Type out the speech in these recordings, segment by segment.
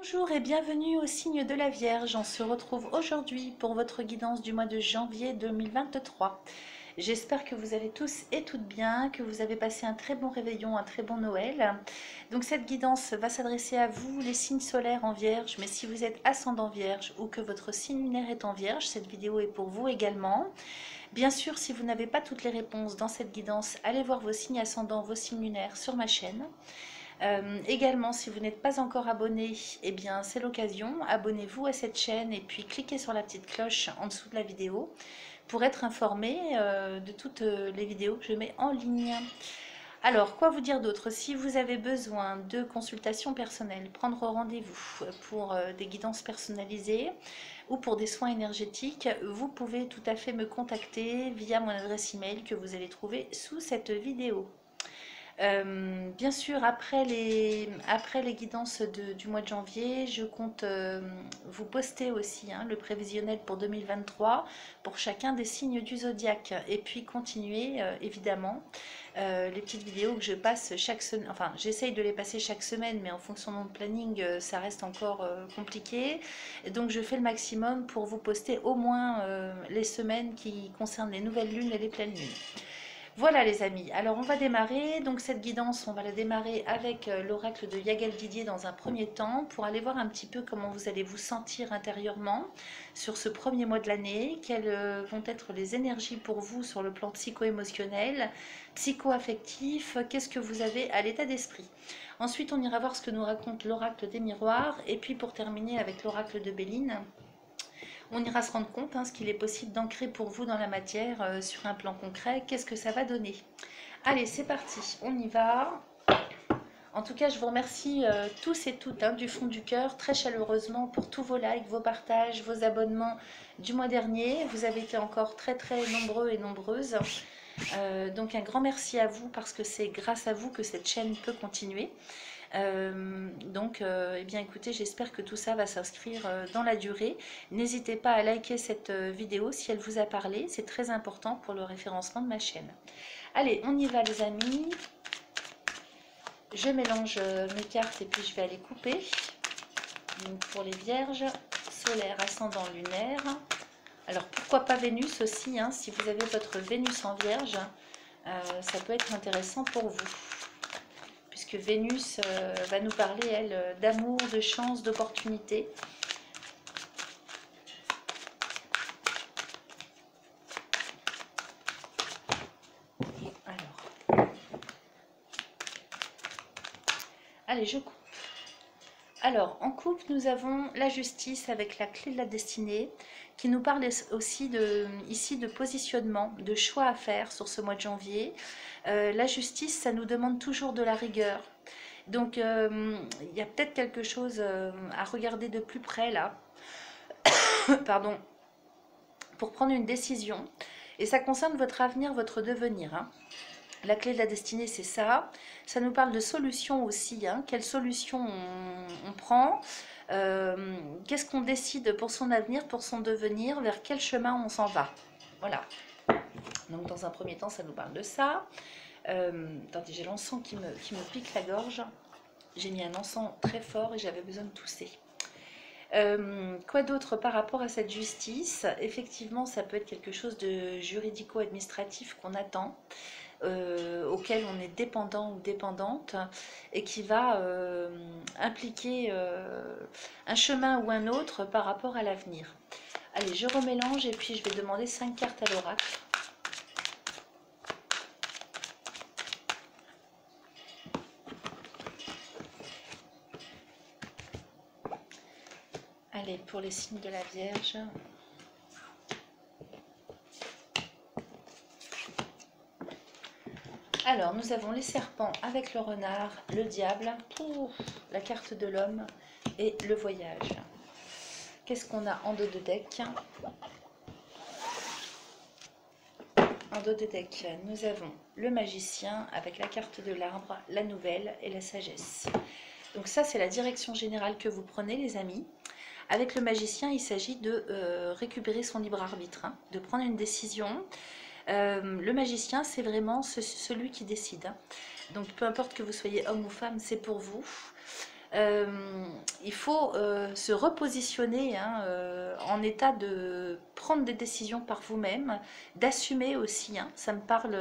Bonjour et bienvenue au signe de la Vierge. On se retrouve aujourd'hui pour votre guidance du mois de janvier 2023. J'espère que vous allez tous et toutes bien, que vous avez passé un très bon réveillon, un très bon Noël. Donc cette guidance va s'adresser à vous, les signes solaires en Vierge, mais si vous êtes ascendant Vierge ou que votre signe lunaire est en Vierge, cette vidéo est pour vous également. Bien sûr, si vous n'avez pas toutes les réponses dans cette guidance, allez voir vos signes ascendants, vos signes lunaires sur ma chaîne. Également, si vous n'êtes pas encore abonné, eh bien c'est l'occasion. Abonnez-vous à cette chaîne et puis cliquez sur la petite cloche en dessous de la vidéo pour être informé de toutes les vidéos que je mets en ligne. Alors, quoi vous dire d'autre? Si vous avez besoin de consultations personnelles, prendre rendez-vous pour des guidances personnalisées ou pour des soins énergétiques, vous pouvez tout à fait me contacter via mon adresse email que vous allez trouver sous cette vidéo. Bien sûr, après les guidances du mois de janvier, je compte vous poster aussi le prévisionnel pour 2023 pour chacun des signes du zodiaque. Et puis continuer, évidemment, les petites vidéos que je passe chaque semaine. Enfin, j'essaye de les passer chaque semaine, mais en fonction de mon planning, ça reste encore compliqué. Et donc, je fais le maximum pour vous poster au moins les semaines qui concernent les nouvelles lunes et les pleines lunes. Voilà les amis, alors on va démarrer, donc cette guidance on va la démarrer avec l'oracle de Yagal Didier dans un premier temps pour aller voir un petit peu comment vous allez vous sentir intérieurement sur ce premier mois de l'année, quelles vont être les énergies pour vous sur le plan psycho-émotionnel, psycho-affectif, qu'est-ce que vous avez à l'état d'esprit. Ensuite on ira voir ce que nous raconte l'oracle des miroirs et puis pour terminer avec l'oracle de Béline. On ira se rendre compte ce qu'il est possible d'ancrer pour vous dans la matière sur un plan concret. Qu'est-ce que ça va donner? Allez, c'est parti, on y va. En tout cas, je vous remercie tous et toutes du fond du cœur, très chaleureusement pour tous vos likes, vos partages, vos abonnements du mois dernier. Vous avez été encore très nombreux et nombreuses. Donc un grand merci à vous parce que c'est grâce à vous que cette chaîne peut continuer. Eh bien écoutez, j'espère que tout ça va s'inscrire dans la durée. N'hésitez pas à liker cette vidéo si elle vous a parlé, c'est très important pour le référencement de ma chaîne. Allez, on y va les amis. Je mélange mes cartes et puis je vais aller couper. Donc pour les vierges, solaire, ascendant, lunaire. Alors pourquoi pas Vénus aussi, si vous avez votre Vénus en vierge, ça peut être intéressant pour vous. Puisque Vénus va nous parler, elle, d'amour, de chance, d'opportunité. Alors, allez, je coupe. Alors, en coupe, nous avons la justice avec la clé de la destinée, qui nous parle aussi ici de positionnement, de choix à faire sur ce mois de janvier. La justice, ça nous demande toujours de la rigueur. Donc, il y a peut-être quelque chose à regarder de plus près là, pardon, pour prendre une décision. Et ça concerne votre avenir, votre devenir. La clé de la destinée, c'est ça. Ça nous parle de solutions aussi. Quelle solution on prend, qu'est-ce qu'on décide pour son avenir, pour son devenir, vers quel chemin on s'en va. Voilà. Donc, dans un premier temps, ça nous parle de ça. Attendez, j'ai l'encens qui me pique la gorge. J'ai mis un encens très fort et j'avais besoin de tousser. Quoi d'autre par rapport à cette justice? Effectivement, ça peut être quelque chose de juridico-administratif qu'on attend, auquel on est dépendant ou dépendante, et qui va impliquer un chemin ou un autre par rapport à l'avenir. Allez, je remélange et puis je vais demander 5 cartes à l'oracle. Allez, pour les signes de la Vierge. Alors, nous avons les serpents avec le renard, le diable, la carte de l'homme et le voyage. Qu'est-ce qu'on a en dos de deck? En dos de deck, nous avons le magicien avec la carte de l'arbre, la nouvelle et la sagesse. Donc ça, c'est la direction générale que vous prenez, les amis. Avec le magicien, il s'agit de récupérer son libre arbitre, de prendre une décision. Le magicien, c'est vraiment celui qui décide. Donc peu importe que vous soyez homme ou femme, c'est pour vous. il faut se repositionner hein, en état de prendre des décisions par vous-même, d'assumer aussi. Hein. Ça me parle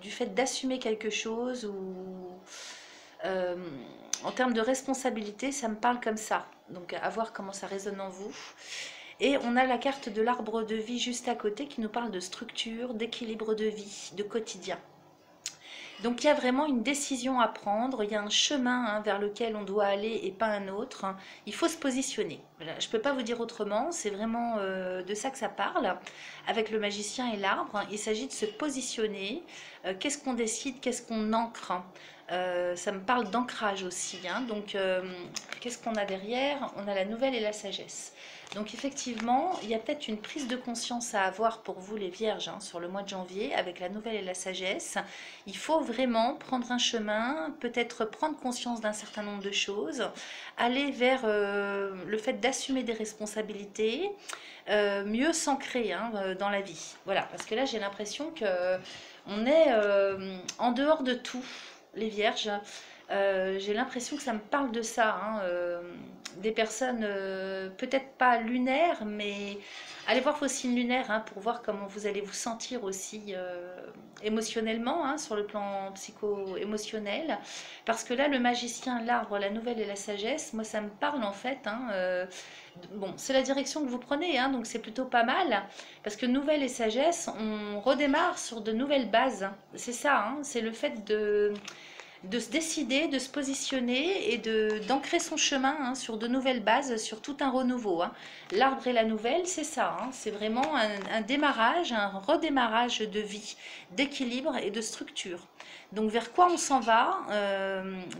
du fait d'assumer quelque chose ou euh, en termes de responsabilité, ça me parle comme ça. Donc à voir comment ça résonne en vous. Et on a la carte de l'arbre de vie juste à côté qui nous parle de structure, d'équilibre de vie, de quotidien. Donc il y a vraiment une décision à prendre, il y a un chemin hein, vers lequel on doit aller et pas un autre. Il faut se positionner. Voilà, je ne peux pas vous dire autrement, c'est vraiment de ça que ça parle. Avec le magicien et l'arbre, il s'agit de se positionner. Qu'est-ce qu'on décide, qu'est-ce qu'on ancre ça me parle d'ancrage aussi. Hein. Donc, qu'est-ce qu'on a derrière? On a la nouvelle et la sagesse. Donc, effectivement, il y a peut-être une prise de conscience à avoir pour vous, les vierges, hein, sur le mois de janvier, avec la nouvelle et la sagesse. Il faut vraiment prendre un chemin, peut-être prendre conscience d'un certain nombre de choses, aller vers le fait d'assumer des responsabilités, mieux s'ancrer hein, dans la vie. Voilà, parce que là, j'ai l'impression que on est en dehors de tout les vierges. J'ai l'impression que ça me parle de ça. Hein, des personnes peut-être pas lunaires, mais allez voir vos signes lunaires hein, pour voir comment vous allez vous sentir aussi émotionnellement, hein, sur le plan psycho-émotionnel. Parce que là, le magicien, l'arbre, la nouvelle et la sagesse, moi ça me parle en fait. Hein, bon, c'est la direction que vous prenez, hein, donc c'est plutôt pas mal. Parce que nouvelle et sagesse, on redémarre sur de nouvelles bases. C'est ça, hein, c'est le fait de se décider, de se positionner et d'ancrer son chemin hein, sur de nouvelles bases, sur tout un renouveau. Hein. L'arbre et la nouvelle, c'est ça. Hein, c'est vraiment un démarrage, un redémarrage de vie, d'équilibre et de structure. Donc vers quoi on s'en va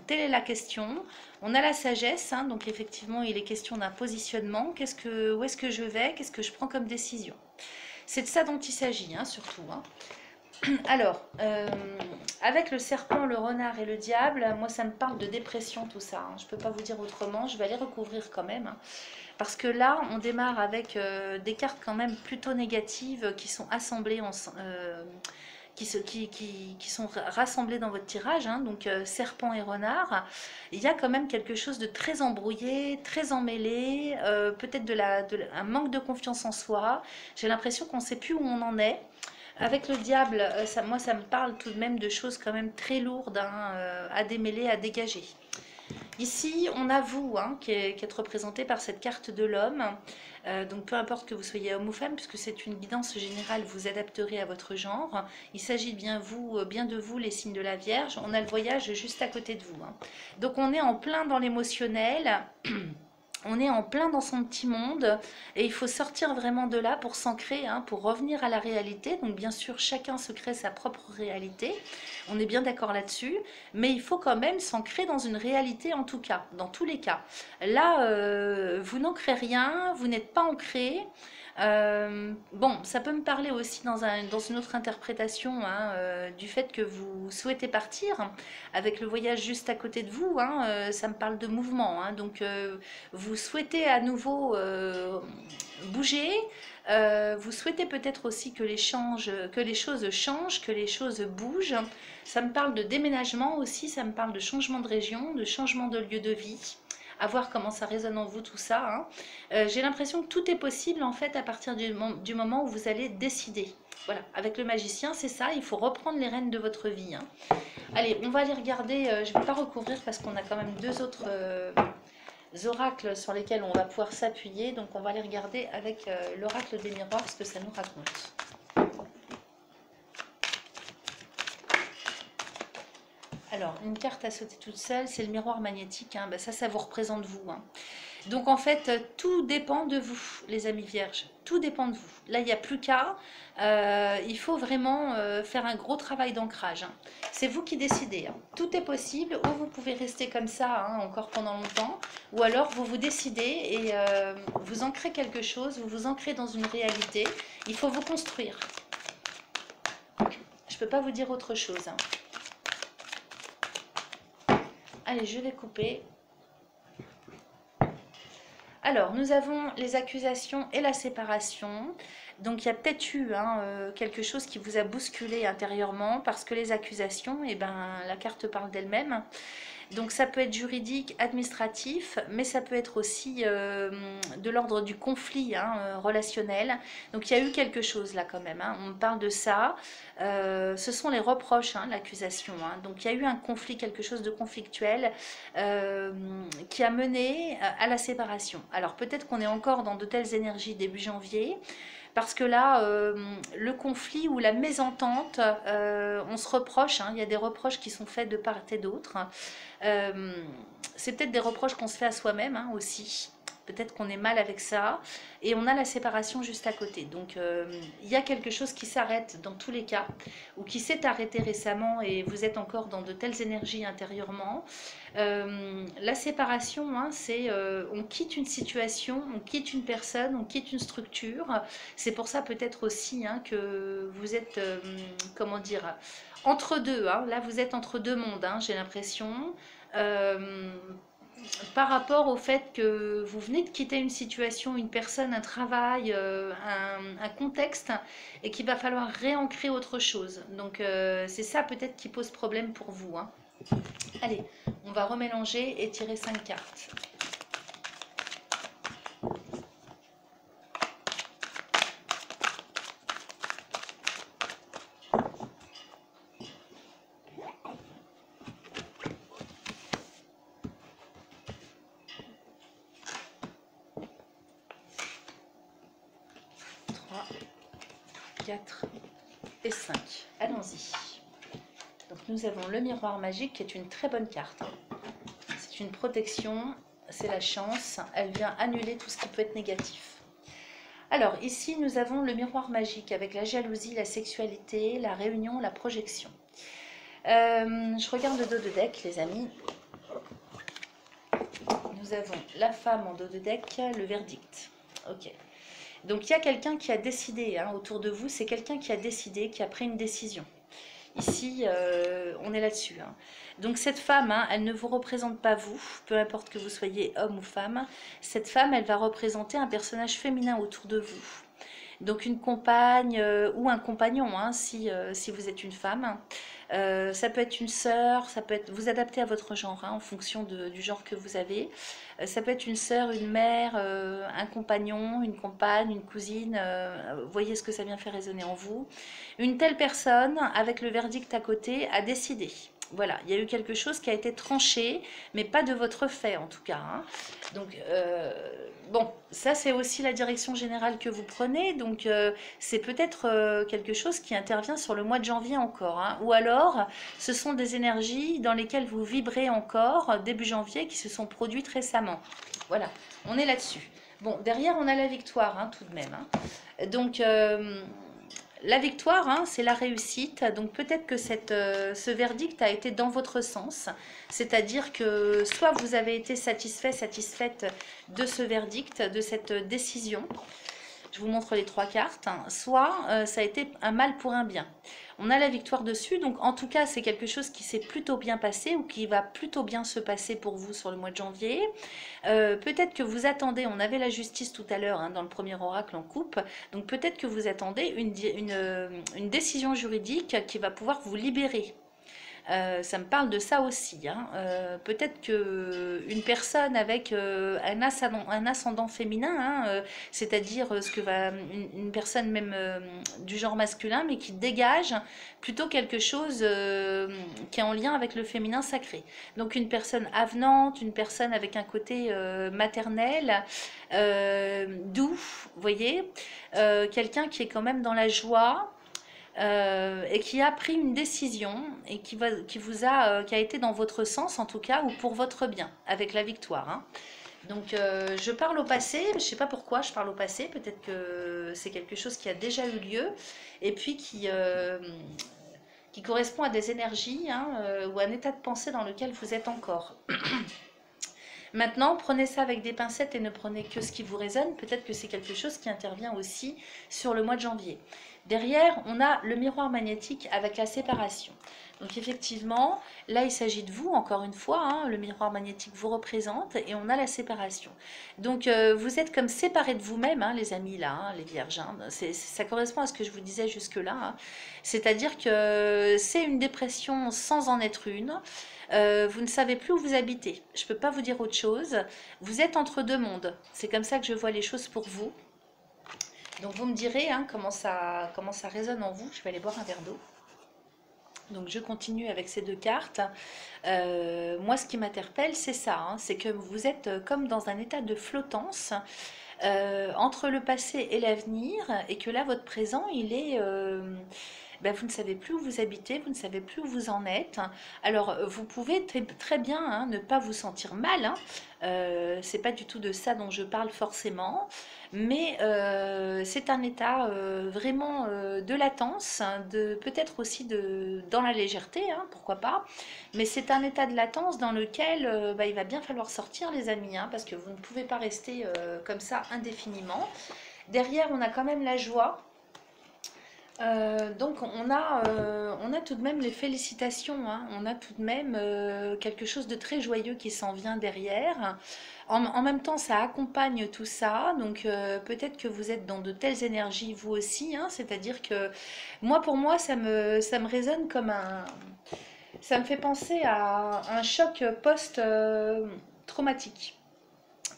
telle est la question. On a la sagesse, hein, donc effectivement il est question d'un positionnement. Où est-ce que je vais? Qu'est-ce que je prends comme décision? C'est de ça dont il s'agit, hein, surtout. Hein. Alors, avec le serpent, le renard et le diable, moi ça me parle de dépression tout ça. Hein. Je ne peux pas vous dire autrement, je vais aller recouvrir quand même. Hein. Parce que là, on démarre avec des cartes quand même plutôt négatives qui sont assemblées, qui sont rassemblées dans votre tirage. Hein. Donc serpent et renard, il y a quand même quelque chose de très embrouillé, très emmêlé, peut-être un manque de confiance en soi. J'ai l'impression qu'on ne sait plus où on en est. Avec le diable, moi ça me parle tout de même de choses quand même très lourdes hein, à démêler, à dégager. Ici, on a vous hein, qui êtes représenté par cette carte de l'homme. Donc peu importe que vous soyez homme ou femme, puisque c'est une guidance générale, vous adapterez à votre genre. Il s'agit bien de vous, les signes de la Vierge. On a le voyage juste à côté de vous. Hein. Donc on est en plein dans l'émotionnel. On est en plein dans son petit monde et il faut sortir vraiment de là pour s'ancrer, hein, pour revenir à la réalité. Donc bien sûr, chacun se crée sa propre réalité. On est bien d'accord là-dessus. Mais il faut quand même s'ancrer dans une réalité en tout cas, dans tous les cas. Là, vous n'ancrez rien, vous n'êtes pas ancré. Bon, ça peut me parler aussi dans une autre interprétation hein, du fait que vous souhaitez partir avec le voyage juste à côté de vous. Hein, ça me parle de mouvement. Hein, donc, vous souhaitez à nouveau bouger. Vous souhaitez peut-être aussi que les choses changent, que les choses bougent. Ça me parle de déménagement aussi. Ça me parle de changement de région, de changement de lieu de vie. À voir comment ça résonne en vous tout ça. Hein. J'ai l'impression que tout est possible en fait à partir du moment où vous allez décider. Voilà, avec le magicien, c'est ça, il faut reprendre les rênes de votre vie. Hein. Allez, on va aller regarder, je ne vais pas recouvrir parce qu'on a quand même deux autres oracles sur lesquels on va pouvoir s'appuyer. Donc on va aller regarder avec l'oracle des miroirs ce que ça nous raconte. Alors, une carte à sauter toute seule, c'est le miroir magnétique. Hein. Ben ça vous représente vous. Hein. Donc, en fait, tout dépend de vous, les amis vierges. Tout dépend de vous. Là, il n'y a plus qu'à. Il faut vraiment faire un gros travail d'ancrage. Hein. C'est vous qui décidez. Hein. Tout est possible. Ou vous pouvez rester comme ça hein, encore pendant longtemps. Ou alors, vous vous décidez et vous ancrez quelque chose. Vous vous ancrez dans une réalité. Il faut vous construire. Je ne peux pas vous dire autre chose. Hein. Allez, je vais couper. Alors, nous avons les accusations et la séparation. Donc, il y a peut-être eu hein, quelque chose qui vous a bousculé intérieurement parce que les accusations, eh ben, la carte parle d'elle-même. Donc ça peut être juridique, administratif, mais ça peut être aussi de l'ordre du conflit relationnel. Donc il y a eu quelque chose là quand même, hein. On parle de ça. Ce sont les reproches, hein, l'accusation, hein. Donc il y a eu un conflit, quelque chose de conflictuel qui a mené à la séparation. Alors peut-être qu'on est encore dans de telles énergies début janvier. Parce que là, le conflit ou la mésentente, on se reproche, hein, il y a des reproches qui sont faits de part et d'autre. C'est peut-être des reproches qu'on se fait à soi-même, hein, aussi. Peut-être qu'on est mal avec ça. Et on a la séparation juste à côté. Donc, il y a quelque chose qui s'arrête dans tous les cas, ou qui s'est arrêté récemment et vous êtes encore dans de telles énergies intérieurement. La séparation, hein, c'est on quitte une situation, on quitte une personne, on quitte une structure. C'est pour ça peut-être aussi, hein, que vous êtes, comment dire, entre deux. Hein. Là, vous êtes entre deux mondes, hein, j'ai l'impression. Par rapport au fait que vous venez de quitter une situation, une personne, un travail, un contexte, et qu'il va falloir réancrer autre chose. Donc c'est ça peut-être qui pose problème pour vous, hein. Allez, on va remélanger et tirer 5 cartes. Et 5. Allons-y. Donc nous avons le miroir magique qui est une très bonne carte. C'est une protection, c'est la chance. Elle vient annuler tout ce qui peut être négatif. Alors ici nous avons le miroir magique avec la jalousie, la sexualité, la réunion, la projection. Je regarde le dos de deck, les amis. Nous avons la femme en dos de deck, le verdict. Ok. Donc il y a quelqu'un qui a décidé, hein, autour de vous, c'est quelqu'un qui a décidé, qui a pris une décision. Ici, on est là-dessus, hein. Donc cette femme, hein, elle ne vous représente pas vous, peu importe que vous soyez homme ou femme. Cette femme, elle va représenter un personnage féminin autour de vous. Donc une compagne ou un compagnon, hein, si vous êtes une femme. Ça peut être une sœur, ça peut être, vous adaptez à votre genre, hein, en fonction du genre que vous avez. Ça peut être une sœur, une mère, un compagnon, une compagne, une cousine. Voyez ce que ça vient faire résonner en vous. Une telle personne, avec le verdict à côté, a décidé. Voilà, il y a eu quelque chose qui a été tranché, mais pas de votre fait en tout cas, hein. Donc, bon, ça c'est aussi la direction générale que vous prenez. Donc, c'est peut-être quelque chose qui intervient sur le mois de janvier encore, hein. Ou alors, ce sont des énergies dans lesquelles vous vibrez encore début janvier qui se sont produites récemment. Voilà, on est là-dessus. Bon, derrière, on a la victoire, hein, tout de même, hein. Donc, la victoire, hein, c'est la réussite. Donc peut-être que ce verdict a été dans votre sens. C'est-à-dire que soit vous avez été satisfait, satisfaite de ce verdict, de cette décision. Je vous montre les 3 cartes. Soit ça a été un mal pour un bien. On a la victoire dessus. Donc en tout cas, c'est quelque chose qui s'est plutôt bien passé ou qui va plutôt bien se passer pour vous sur le mois de janvier. Peut-être que vous attendez, on avait la justice tout à l'heure, hein, dans le premier oracle en coupe, donc peut-être que vous attendez une décision juridique qui va pouvoir vous libérer. Ça me parle de ça aussi, hein. Peut-être qu'une personne avec un ascendant féminin, hein, c'est-à-dire une personne même du genre masculin, mais qui dégage plutôt quelque chose qui est en lien avec le féminin sacré. Donc une personne avenante, une personne avec un côté maternel, doux, vous voyez, quelqu'un qui est quand même dans la joie. Et qui a pris une décision et qui a été dans votre sens en tout cas ou pour votre bien avec la victoire, hein. Donc je parle au passé, je ne sais pas pourquoi je parle au passé, peut-être que c'est quelque chose qui a déjà eu lieu et puis qui correspond à des énergies, hein, ou à un état de pensée dans lequel vous êtes encore. Maintenant, prenez ça avec des pincettes et ne prenez que ce qui vous résonne. Peut-être que c'est quelque chose qui intervient aussi sur le mois de janvier. Derrière, on a le miroir magnétique avec la séparation. Donc effectivement, là il s'agit de vous, encore une fois, hein, le miroir magnétique vous représente et on a la séparation. Donc vous êtes comme séparés de vous-même, hein, les amis, là, hein, les vierges. Hein. Ça correspond à ce que je vous disais jusque-là. Hein. C'est-à-dire que c'est une dépression sans en être une. Vous ne savez plus où vous habitez. Je ne peux pas vous dire autre chose. Vous êtes entre deux mondes. C'est comme ça que je vois les choses pour vous. Donc vous me direz hein, comment ça résonne en vous. Je vais aller boire un verre d'eau. Donc je continue avec ces deux cartes. Moi ce qui m'interpelle c'est ça, hein, c'est que vous êtes comme dans un état de flottance entre le passé et l'avenir et que là votre présent il est... vous ne savez plus où vous habitez, vous ne savez plus où vous en êtes. Alors, vous pouvez très bien hein, ne pas vous sentir mal. Hein. C'est pas du tout de ça dont je parle forcément, mais c'est un état vraiment de latence, hein, peut-être aussi dans la légèreté, hein, pourquoi pas. Mais c'est un état de latence dans lequel il va bien falloir sortir, les amis, hein, parce que vous ne pouvez pas rester comme ça indéfiniment. Derrière, on a quand même la joie. Donc on a tout de même les félicitations, hein. On a tout de même quelque chose de très joyeux qui s'en vient derrière. En même temps, ça accompagne tout ça, donc peut-être que vous êtes dans de telles énergies vous aussi, hein. C'est-à-dire que pour moi, ça me résonne comme ça me fait penser à un choc post-traumatique.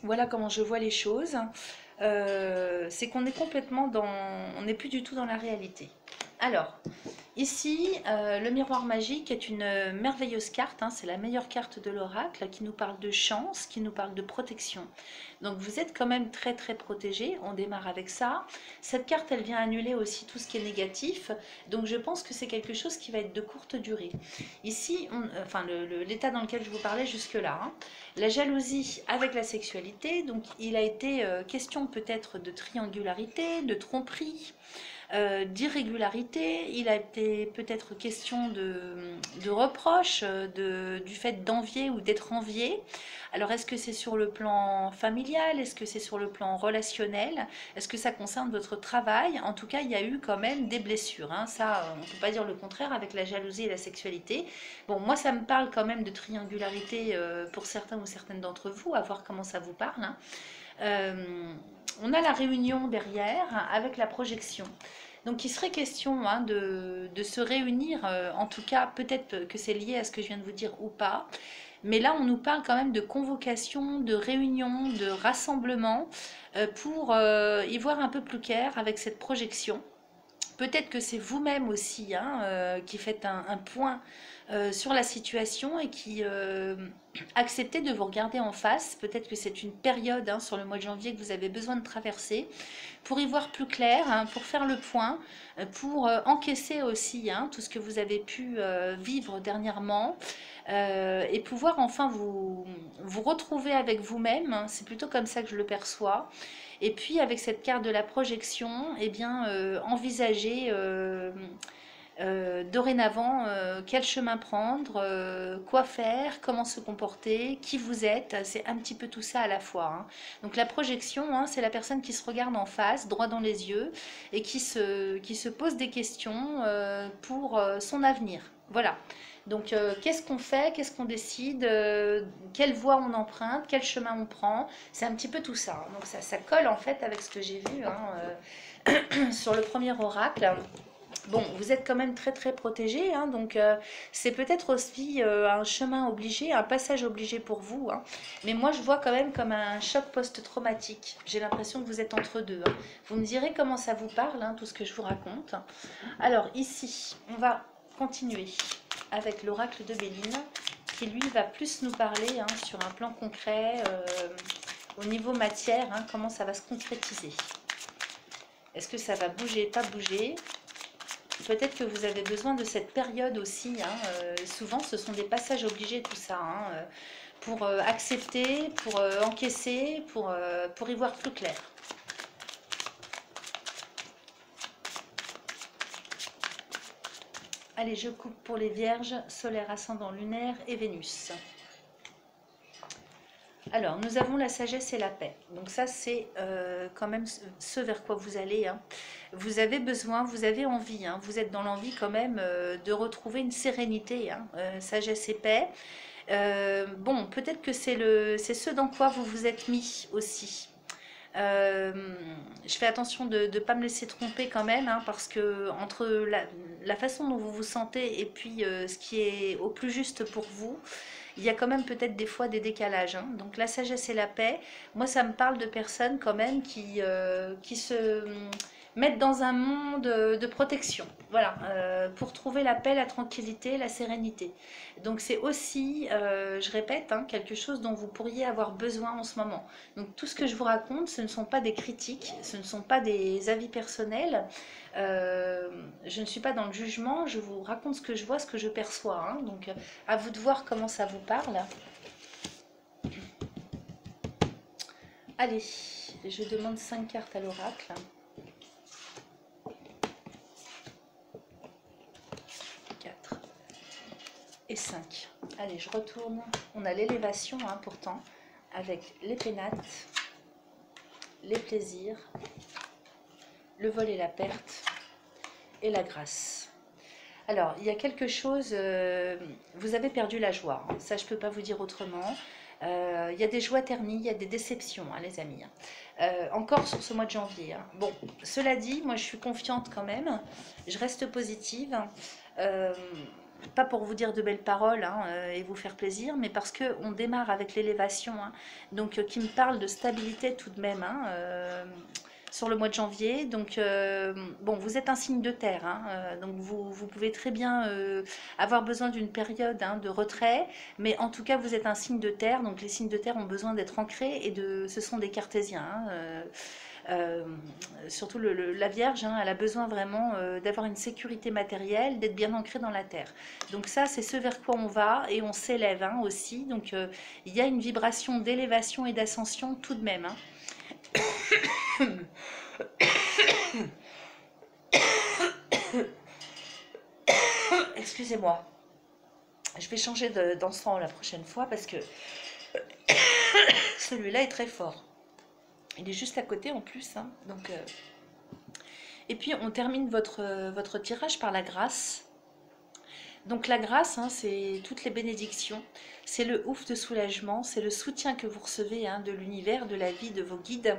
Voilà comment je vois les choses. C'est qu'on est complètement dans... On n'est plus du tout dans la réalité. Alors, ici, le miroir magique est une merveilleuse carte, hein, c'est la meilleure carte de l'oracle qui nous parle de chance, qui nous parle de protection. Donc vous êtes quand même très très protégé, on démarre avec ça. Cette carte, elle vient annuler aussi tout ce qui est négatif, donc je pense que c'est quelque chose qui va être de courte durée. Ici, l'état dans lequel je vous parlais jusque-là, hein, la jalousie avec la sexualité, donc il a été question peut-être de triangularité, de tromperie, d'irrégularité, il a été peut-être question de reproches, du fait d'envier ou d'être envié. Alors est-ce que c'est sur le plan familial, est-ce que c'est sur le plan relationnel, est-ce que ça concerne votre travail? En tout cas, il y a eu quand même des blessures, hein. Ça, on ne peut pas dire le contraire avec la jalousie et la sexualité. Bon, moi ça me parle quand même de triangularité pour certains ou certaines d'entre vous, à voir comment ça vous parle, hein. On a la réunion derrière avec la projection. Donc il serait question hein, de se réunir, en tout cas peut-être que c'est lié à ce que je viens de vous dire ou pas, mais là on nous parle quand même de convocation, de réunion, de rassemblement pour y voir un peu plus clair avec cette projection. Peut-être que c'est vous-même aussi hein, qui faites un point sur la situation et qui acceptez de vous regarder en face. Peut-être que c'est une période hein, sur le mois de janvier que vous avez besoin de traverser pour y voir plus clair, hein, pour faire le point, pour encaisser aussi hein, tout ce que vous avez pu vivre dernièrement et pouvoir enfin vous retrouver avec vous-même. Hein. C'est plutôt comme ça que je le perçois. Et puis avec cette carte de la projection, eh bien, envisager dorénavant quel chemin prendre, quoi faire, comment se comporter, qui vous êtes, c'est un petit peu tout ça à la fois. Hein. Donc la projection, hein, c'est la personne qui se regarde en face, droit dans les yeux, et qui se pose des questions pour son avenir. Voilà. Donc qu'est-ce qu'on fait, qu'est-ce qu'on décide, quelle voie on emprunte, quel chemin on prend, c'est un petit peu tout ça. Donc ça colle en fait avec ce que j'ai vu hein, sur le premier oracle. Bon, vous êtes quand même très très protégé, hein, donc c'est peut-être aussi un chemin obligé, un passage obligé pour vous. Hein. Mais moi, je vois quand même comme un choc post-traumatique. J'ai l'impression que vous êtes entre deux. Hein. Vous me direz comment ça vous parle, hein, tout ce que je vous raconte. Alors ici, on va continuer avec l'oracle de Béline, qui lui va plus nous parler hein, sur un plan concret, au niveau matière, hein, comment ça va se concrétiser. Est-ce que ça va bouger, pas bouger? Peut-être que vous avez besoin de cette période aussi. Hein, souvent, ce sont des passages obligés, tout ça, hein, pour accepter, pour encaisser, pour y voir plus clair. Allez, je coupe pour les vierges, solaire, ascendant, lunaire et Vénus. Alors, nous avons la sagesse et la paix. Donc ça, c'est quand même ce vers quoi vous allez, hein. Vous avez besoin, vous avez envie, hein. Vous êtes dans l'envie quand même de retrouver une sérénité, hein. Sagesse et paix. Bon, peut-être que c'est ce dans quoi vous vous êtes mis aussi. Euh, je fais attention de ne pas me laisser tromper quand même, hein, parce que entre la façon dont vous vous sentez et puis ce qui est au plus juste pour vous, il y a quand même peut-être des fois des décalages, hein. Donc la sagesse et la paix, moi ça me parle de personnes quand même qui se mettent dans un monde de protection, voilà, pour trouver la paix, la tranquillité, la sérénité. Donc c'est aussi, je répète, hein, quelque chose dont vous pourriez avoir besoin en ce moment. Donc tout ce que je vous raconte, ce ne sont pas des critiques, ce ne sont pas des avis personnels. Je ne suis pas dans le jugement, je vous raconte ce que je vois, ce que je perçois, hein. Donc à vous de voir comment ça vous parle. Allez, je demande 5 cartes à l'oracle. 4 et 5. Allez, je retourne. On a l'élévation, hein, pourtant, avec les pénates, les plaisirs, le vol et la perte, et la grâce. Alors, il y a quelque chose, vous avez perdu la joie, hein. Ça je ne peux pas vous dire autrement. Il y a des joies ternies, il y a des déceptions, hein, les amis, hein. Encore sur ce mois de janvier, hein. Bon, cela dit, moi je suis confiante quand même, je reste positive, pas pour vous dire de belles paroles, hein, et vous faire plaisir, mais parce qu'on démarre avec l'élévation, hein, donc qui me parle de stabilité tout de même, hein, sur le mois de janvier. Donc, bon, vous êtes un signe de terre, hein, donc vous pouvez très bien avoir besoin d'une période, hein, de retrait, mais en tout cas, vous êtes un signe de terre, donc les signes de terre ont besoin d'être ancrés, et ce sont des cartésiens, hein, surtout la Vierge, hein, elle a besoin vraiment d'avoir une sécurité matérielle, d'être bien ancrée dans la terre. Donc ça, c'est ce vers quoi on va, et on s'élève, hein, aussi. Donc il y a une vibration d'élévation et d'ascension tout de même, hein. Excusez-moi, je vais changer d'encens la prochaine fois parce que celui-là est très fort. Il est juste à côté en plus, hein, donc, et puis on termine votre tirage par la grâce. Donc la grâce, hein, c'est toutes les bénédictions, c'est le ouf de soulagement, c'est le soutien que vous recevez, hein, de l'univers, de la vie, de vos guides.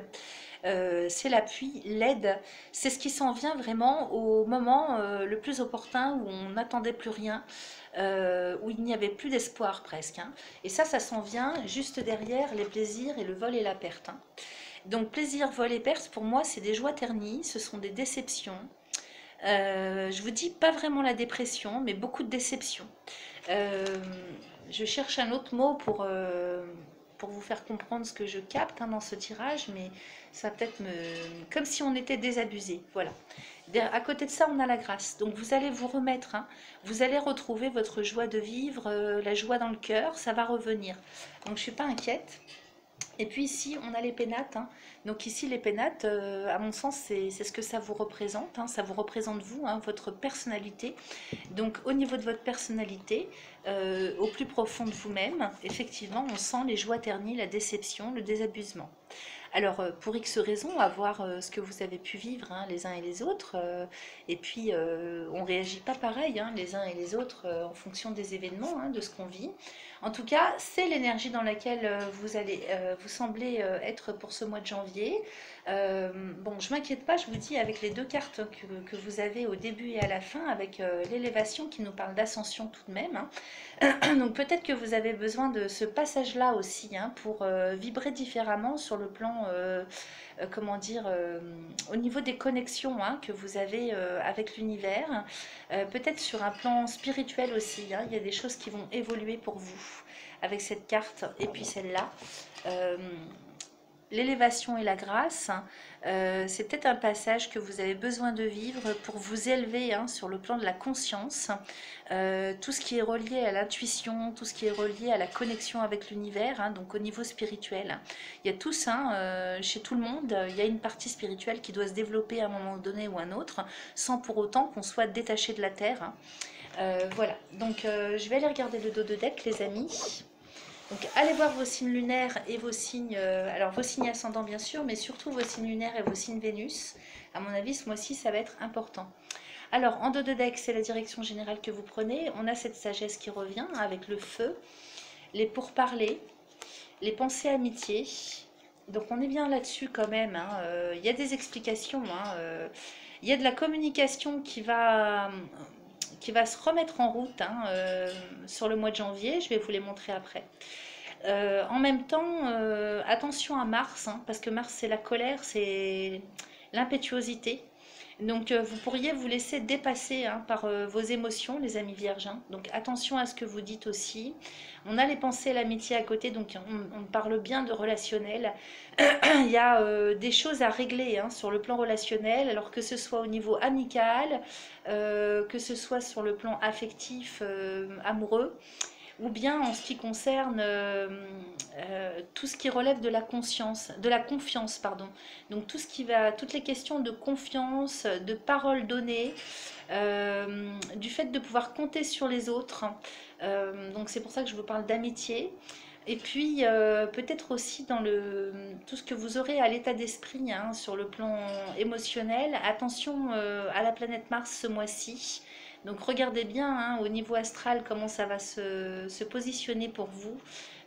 C'est l'appui, l'aide, c'est ce qui s'en vient vraiment au moment le plus opportun où on n'attendait plus rien, où il n'y avait plus d'espoir presque, hein. Et ça s'en vient juste derrière les plaisirs et le vol et la perte, hein. Donc plaisir, vol et perte, pour moi, c'est des joies ternies, ce sont des déceptions. Je vous dis pas vraiment la dépression, mais beaucoup de déceptions. Euh, je cherche un autre mot pour vous faire comprendre ce que je capte, hein, dans ce tirage, mais ça va peut-être comme si on était désabusé. Voilà. À côté de ça, on a la grâce. Donc vous allez vous remettre, hein, vous allez retrouver votre joie de vivre, la joie dans le cœur, ça va revenir. Donc je ne suis pas inquiète. Et puis ici, on a les pénates, hein. Donc ici, les pénates, à mon sens, c'est ce que ça vous représente, hein. Ça vous représente vous, hein, votre personnalité. Donc au niveau de votre personnalité, au plus profond de vous-même, effectivement, on sent les joies ternies, la déception, le désabusement. Alors, pour X raisons, à voir ce que vous avez pu vivre, hein, les uns et les autres, et puis on ne réagit pas pareil, hein, les uns et les autres, en fonction des événements, hein, de ce qu'on vit. En tout cas, c'est l'énergie dans laquelle vous semblez être pour ce mois de janvier. Bon, je ne m'inquiète pas, je vous dis, avec les deux cartes que vous avez au début et à la fin, avec l'élévation qui nous parle d'ascension tout de même, hein. Donc peut-être que vous avez besoin de ce passage-là aussi, hein, pour vibrer différemment sur le plan, comment dire, au niveau des connexions, hein, que vous avez avec l'univers. Peut-être sur un plan spirituel aussi, hein, il y a des choses qui vont évoluer pour vous avec cette carte et puis celle-là. L'élévation et la grâce, c'est peut-être un passage que vous avez besoin de vivre pour vous élever, hein, sur le plan de la conscience. Tout ce qui est relié à l'intuition, tout ce qui est relié à la connexion avec l'univers, hein, donc au niveau spirituel. Il y a tous, hein, chez tout le monde, il y a une partie spirituelle qui doit se développer à un moment donné ou à un autre, sans pour autant qu'on soit détaché de la terre, hein. Voilà, donc je vais aller regarder le dos de deck, les amis. Donc allez voir vos signes lunaires et vos signes, alors vos signes ascendants bien sûr, mais surtout vos signes lunaires et vos signes Vénus. À mon avis, ce mois-ci, ça va être important. Alors en dos de deck, c'est la direction générale que vous prenez. On a cette sagesse qui revient avec le feu, les pourparlers, les pensées amitiés. Donc on est bien là-dessus quand même, hein. Il y a des explications, hein. Il y a de la communication qui va se remettre en route, hein, sur le mois de janvier. Je vais vous les montrer après. En même temps, attention à Mars, hein, parce que Mars c'est la colère, c'est l'impétuosité. Donc vous pourriez vous laisser dépasser, hein, par vos émotions, les amis vierges, hein. Donc attention à ce que vous dites aussi. On a les pensées et l'amitié à côté, donc on parle bien de relationnel. Il y a des choses à régler, hein, sur le plan relationnel, alors que ce soit au niveau amical, que ce soit sur le plan affectif, amoureux, ou bien en ce qui concerne tout ce qui relève de la conscience, de la confiance, pardon. Donc tout ce qui va, toutes les questions de confiance, de paroles données, du fait de pouvoir compter sur les autres. Donc c'est pour ça que je vous parle d'amitié. Et puis peut-être aussi dans tout ce que vous aurez à l'état d'esprit, hein, sur le plan émotionnel. Attention à la planète Mars ce mois-ci. Donc regardez bien, hein, au niveau astral comment ça va se positionner pour vous.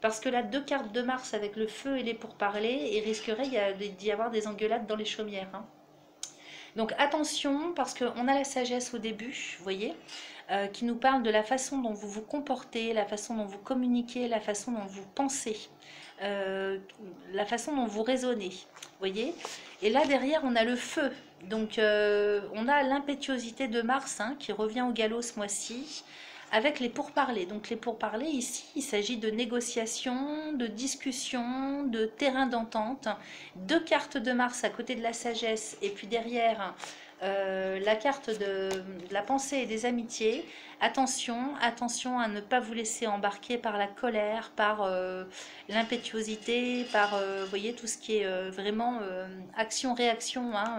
Parce que là, 2 cartes de Mars avec le feu et les pourparlers, il risquerait d'y avoir des engueulades dans les chaumières, hein. Donc attention, parce qu'on a la sagesse au début, vous voyez, qui nous parle de la façon dont vous vous comportez, la façon dont vous communiquez, la façon dont vous pensez, la façon dont vous raisonnez, vous voyez. Et là derrière on a le feu, donc on a l'impétuosité de Mars, hein, qui revient au galop ce mois-ci, avec les pourparlers. Donc les pourparlers ici, il s'agit de négociations, de discussions, de terrain d'entente. 2 cartes de Mars à côté de la sagesse, et puis derrière la carte de la pensée et des amitiés. Attention, attention à ne pas vous laisser embarquer par la colère, par l'impétuosité, par vous voyez, tout ce qui est vraiment action-réaction, hein,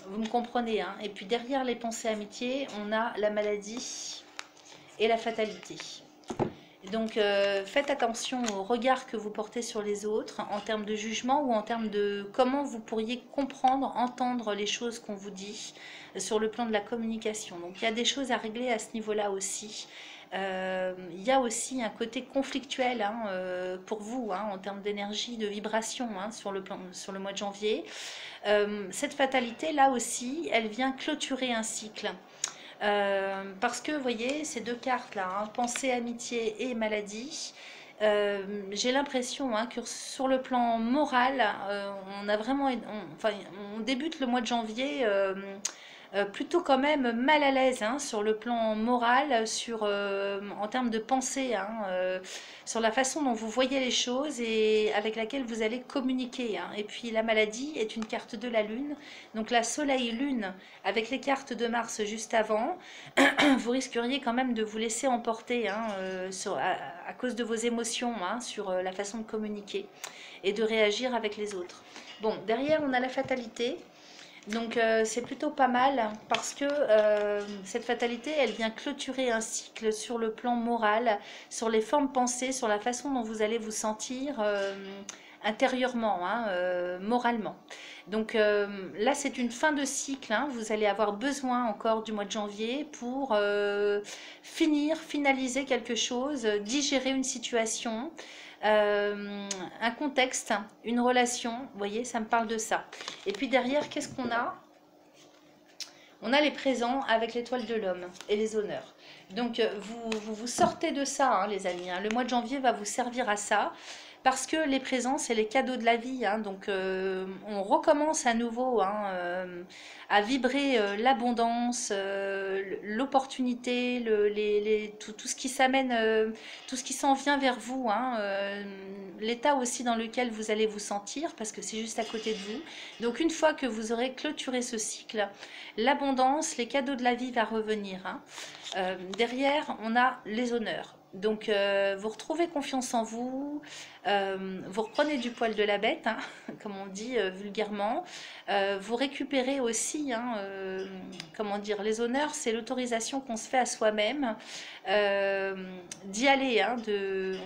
vous me comprenez, hein. Et puis derrière les pensées amitiés, on a la maladie et la fatalité. Donc faites attention au regard que vous portez sur les autres en termes de jugement ou en termes de comment vous pourriez comprendre, entendre les choses qu'on vous dit sur le plan de la communication. Donc il y a des choses à régler à ce niveau-là aussi. Il y a aussi un côté conflictuel, hein, pour vous, hein, en termes d'énergie, de vibration, hein, sur le mois de janvier. Cette fatalité là aussi, elle vient clôturer un cycle. Parce que vous voyez ces 2 cartes là, hein, pensée, amitié et maladie, j'ai l'impression, hein, que sur le plan moral, on a vraiment, on débute le mois de janvier plutôt quand même mal à l'aise, hein, sur le plan moral, en termes de pensée, hein, sur la façon dont vous voyez les choses et avec laquelle vous allez communiquer, hein. Et puis la maladie est une carte de la lune, donc la soleil-lune avec les cartes de Mars juste avant, vous risqueriez quand même de vous laisser emporter, hein, à cause de vos émotions, hein, sur la façon de communiquer et de réagir avec les autres. Bon, derrière on a la fatalité. Donc c'est plutôt pas mal parce que cette fatalité, elle vient clôturer un cycle sur le plan moral, sur les formes pensées, sur la façon dont vous allez vous sentir intérieurement, hein, moralement. Donc là, c'est une fin de cycle, hein. Vous allez avoir besoin encore du mois de janvier pour finaliser quelque chose, digérer une situation. Un contexte, une relation, vous voyez, ça me parle de ça. Et puis derrière, qu'est-ce qu'on a? On a les présents avec l'étoile de l'homme et les honneurs. Donc vous sortez de ça, hein, les amis, hein. Le mois de janvier va vous servir à ça. Parce que les présents, c'est les cadeaux de la vie, hein. Donc on recommence à nouveau, hein, à vibrer l'abondance, l'opportunité, tout ce qui s'amène, tout ce qui s'en vient vers vous, hein, l'état aussi dans lequel vous allez vous sentir, parce que c'est juste à côté de vous. Donc une fois que vous aurez clôturé ce cycle, l'abondance, les cadeaux de la vie va revenir, hein. Derrière, on a les honneurs. Donc, vous retrouvez confiance en vous, vous reprenez du poil de la bête, hein, comme on dit vulgairement. Vous récupérez aussi, hein, comment dire, les honneurs, c'est l'autorisation qu'on se fait à soi-même d'y aller. Hein,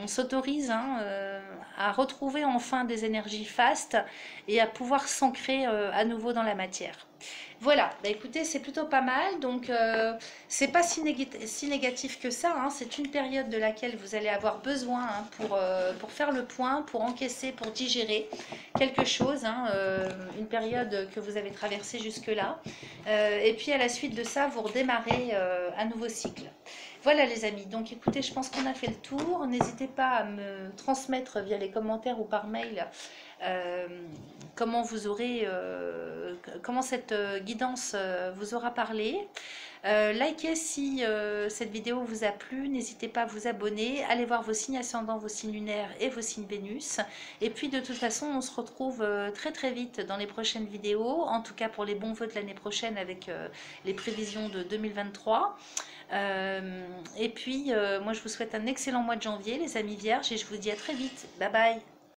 on s'autorise hein, à retrouver enfin des énergies fastes et à pouvoir s'ancrer à nouveau dans la matière. Voilà, bah écoutez, c'est plutôt pas mal. Donc, c'est pas si négatif que ça. Hein. C'est une période de laquelle vous allez avoir besoin hein, pour faire le point, pour encaisser, pour digérer quelque chose. Hein, une période que vous avez traversée jusque-là. Et puis, à la suite de ça, vous redémarrez un nouveau cycle. Voilà les amis, donc écoutez, je pense qu'on a fait le tour. N'hésitez pas à me transmettre via les commentaires ou par mail euh, comment vous aurez, comment cette guidance vous aura parlé. Likez si cette vidéo vous a plu, n'hésitez pas à vous abonner, allez voir vos signes ascendants, vos signes lunaires et vos signes Vénus. Et puis de toute façon, on se retrouve très très vite dans les prochaines vidéos, en tout cas pour les bons vœux de l'année prochaine avec les prévisions de 2023. Et puis, moi je vous souhaite un excellent mois de janvier les amis vierges et je vous dis à très vite. Bye bye.